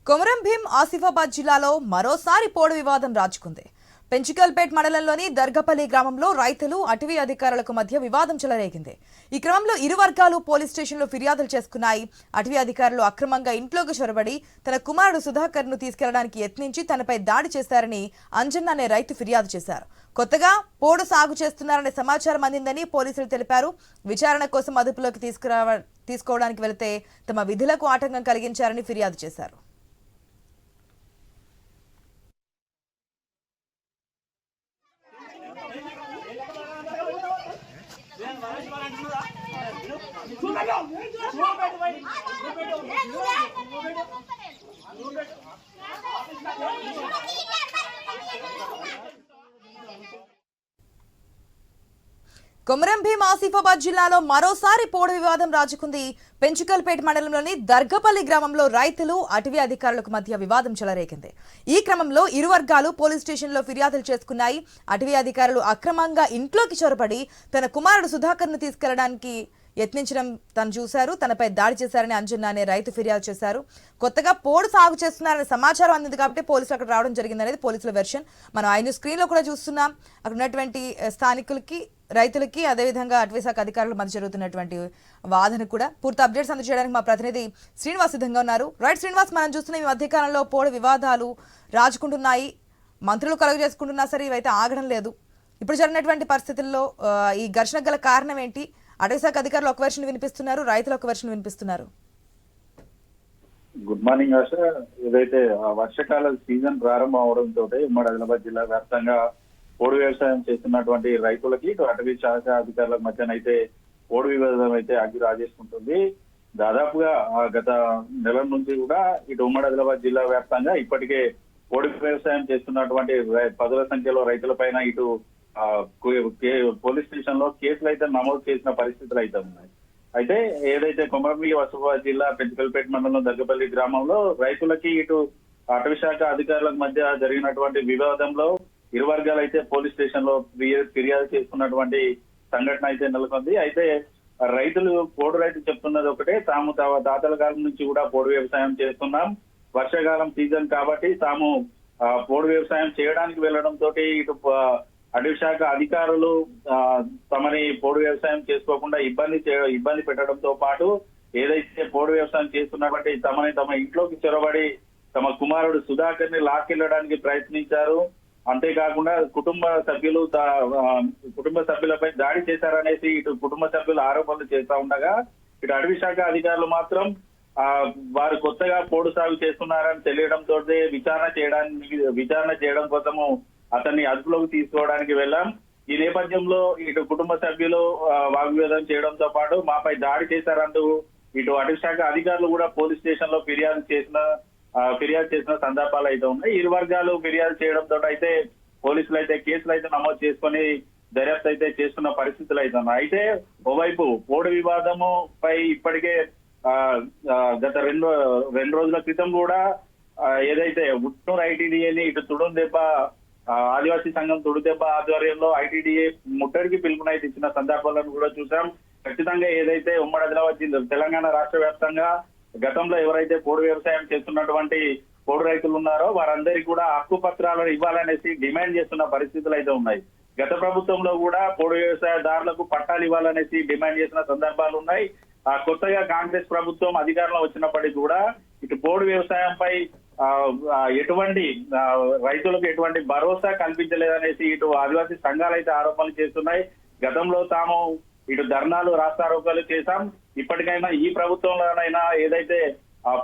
కొమరం భీం ఆసిఫాబాద్ జిల్లాలో మరోసారి పోడు వివాదం రాజుకుంది. పెంచికల్పేట్ మండలంలోని దర్గపల్లి గ్రామంలో రైతులు అటవీ అధికారులకు మధ్య వివాదం చెలరేగింది. ఈ క్రమంలో ఇరు వర్గాలు పోలీస్ స్టేషన్లో ఫిర్యాదులు చేసుకున్నాయి. అటవీ అధికారులు అక్రమంగా ఇంట్లోకి చొరబడి తన కుమారుడు సుధాకర్ను తీసుకెళ్లడానికి యత్నించి తనపై దాడి చేశారని అంజన్ అనే రైతు ఫిర్యాదు చేశారు. కొత్తగా పోడు సాగు చేస్తున్నారనే సమాచారం అందిందని పోలీసులు తెలిపారు. విచారణ కోసం అదుపులోకి తీసుకోవడానికి వెళితే తమ విధులకు ఆటంకం కలిగించారని ఫిర్యాదు చేశారు. కొమరం భీం ఆసిఫాబాద్ జిల్లాలో మరోసారి పోడు వివాదం రాజుకుంది. పెంచుకల్పేట మండలంలోని దర్గపల్లి గ్రామంలో రైతులు అటవీ అధికారులకు మధ్య వివాదం చెలరేగింది. ఈ క్రమంలో ఇరు వర్గాలు పోలీస్ స్టేషన్లో ఫిర్యాదులు చేసుకున్నాయి. అటవీ అధికారులు అక్రమంగా ఇంట్లోకి చొరబడి తన కుమారుడు సుధాకర్ను తీసుకెళ్లడానికి యత్నించడం తను చూశారు. తనపై దాడి చేశారని అంజన్ అనే రైతు ఫిర్యాదు చేశారు. కొత్తగా పోడు సాగు చేస్తున్నారనే సమాచారం అందింది కాబట్టి పోలీసులు అక్కడ రావడం జరిగింది అనేది పోలీసుల వెర్షన్. మనం ఆయన స్క్రీన్ లో కూడా చూస్తున్నాం. అక్కడ ఉన్నటువంటి స్థానికులకి, రైతులకి, అదేవిధంగా అటవీ శాఖ అధికారుల మధ్య జరుగుతున్నటువంటి వాదన కూడా పూర్తి అప్డేట్స్ అందజేయడానికి మా ప్రతినిధి శ్రీనివాస్ సిద్ధంగా ఉన్నారు. రైట్ శ్రీనివాస్, మనం చూస్తున్న ఈ మధ్యకాలంలో పోడు వివాదాలు రాజుకుంటున్నాయి. మంత్రులు కలుగు చేసుకుంటున్నా సరే ఇవైతే ఆగడం లేదు. ఇప్పుడు జరిగినటువంటి పరిస్థితుల్లో ఈ ఘర్షణకు గల కారణం ఏంటి? అటవీ శాఖ అధికారులు ఒక వెర్షన్ వినిపిస్తున్నారు, రైతులు ఒక వెర్షన్ వినిపిస్తున్నారు. గుడ్ మార్నింగ్ ఆశ. ఏదైతే వర్షకాల సీజన్ ప్రారంభం అవడంతో ఉమ్మడి ఆదిలాబాద్ జిల్లా వ్యాప్తంగా పోడు వ్యవసాయం చేస్తున్నటువంటి రైతులకి ఇటు అటవీ శాఖ అధికారుల మధ్యనైతే పోడు వివాదం అయితే అగ్గి రాజేసుకుంటుంది. దాదాపుగా గత నెల నుంచి కూడా ఇటు ఉమ్మడి ఆదిలాబాద్ జిల్లా వ్యాప్తంగా ఇప్పటికే పోడు వ్యవసాయం చేస్తున్నటువంటి పదుల సంఖ్యలో రైతుల పైన ఇటు పోలీస్ స్టేషన్ లో కేసులు అయితే నమోదు చేసిన పరిస్థితులు అయితే ఉన్నాయి. అయితే ఏదైతే కొమరంభీం ఆసిఫాబాద్ జిల్లా పెంచుకల్పేట మండలం దగ్గపల్లి గ్రామంలో రైతులకి ఇటు అటవీ శాఖ అధికారులకు మధ్య జరిగినటువంటి వివాదంలో ఇరు వర్గాలు అయితే పోలీస్ స్టేషన్ లో ఫిర్యాదు చేసుకున్నటువంటి సంఘటన అయితే నెలకొంది. అయితే పోడు రైతు చెప్తున్నది ఒకటే, తాము తాతల కాలం నుంచి కూడా పోడు వ్యవసాయం చేస్తున్నాం. వర్షాకాలం సీజన్ కాబట్టి తాము పోడు వ్యవసాయం చేయడానికి వెళ్లడం తోటి ఇటు అటవీ శాఖ అధికారులు తమని పోడు వ్యవసాయం చేసుకోకుండా ఇబ్బంది పెట్టడంతో పాటు ఏదైతే పోడు వ్యవసాయం చేస్తున్నటువంటి తమ ఇంట్లోకి చొరబడి తమ కుమారుడు సుధాకర్ ని లాక్కెళ్లడానికి ప్రయత్నించారు. అంతేకాకుండా కుటుంబ సభ్యులపై దాడి చేశారనేసి ఇటు కుటుంబ సభ్యులు ఆరోపణలు చేస్తా ఉండగా ఇటు అటవీ శాఖ అధికారులు మాత్రం వారు కొత్తగా పోడు సాగు చేస్తున్నారని తెలియడంతో విచారణ చేయడం కోసము అతన్ని అదుపులోకి తీసుకోవడానికి వెళ్ళాం. ఈ నేపథ్యంలో ఇటు కుటుంబ సభ్యులు వాగ్వివాదం చేయడంతో పాటు మాపై దాడి చేశారంటూ ఇటు అటవీ శాఖ అధికారులు కూడా పోలీస్ స్టేషన్ లో ఫిర్యాదు చేసిన సందర్భాలు అయితే ఉన్నాయి. ఇరు వర్గాలు ఫిర్యాదు చేయడంతో అయితే పోలీసులు అయితే కేసులు అయితే నమోదు చేసుకుని దర్యాప్తు అయితే చేస్తున్న పరిస్థితులు అయితే ఉన్నాయి. అయితే ఓవైపు పోడు వివాదము పై ఇప్పటికే గత రెండు రోజుల క్రితం కూడా ఏదైతే ఉట్నూరు ఐటీడీఏని ఇటు తుడుందెబ్బ ఆదివాసీ సంఘం తుడుదెబ్బ ఆధ్వర్యంలో ఐటీడీఏ ముట్టడికి పిలుపునైతే ఇచ్చిన సందర్భాలను కూడా చూసాం. ఖచ్చితంగా ఏదైతే ఉమ్మడి ఆదిలాబాద్ జిల్లా తెలంగాణ రాష్ట్ర వ్యాప్తంగా గతంలో ఎవరైతే పోడు వ్యవసాయం చేస్తున్నటువంటి పోడు రైతులు ఉన్నారో వారందరికీ కూడా హక్కు పత్రాలను ఇవ్వాలనేసి డిమాండ్ చేస్తున్న పరిస్థితులు అయితే ఉన్నాయి. గత ప్రభుత్వంలో కూడా పోడు వ్యవసాయదారులకు పట్టాలు ఇవ్వాలనేసి డిమాండ్ చేసిన సందర్భాలు ఉన్నాయి. కొత్తగా కాంగ్రెస్ ప్రభుత్వం అధికారంలో వచ్చినప్పటికీ కూడా ఇటు పోడు వ్యవసాయంపై ఎటువంటి రైతులకు ఎటువంటి భరోసా కల్పించలేదనేసి ఇటు ఆదివాసీ సంఘాలు అయితే ఆరోపణలు చేస్తున్నాయి. గతంలో తాము ఇటు ధర్నాలు, రాస్తారోకాలు చేశాం. ఇప్పటికైనా ఈ ప్రభుత్వంలోనైనా ఏదైతే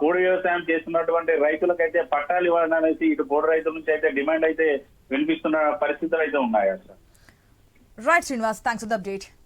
పోడు వ్యవసాయం చేస్తున్నటువంటి రైతులకైతే పట్టాలు ఇవ్వాలనేసి ఇటు పోడు రైతుల నుంచి అయితే డిమాండ్ అయితే వినిపిస్తున్న పరిస్థితులు అయితే ఉన్నాయి. Right Srinivas, thanks for the update.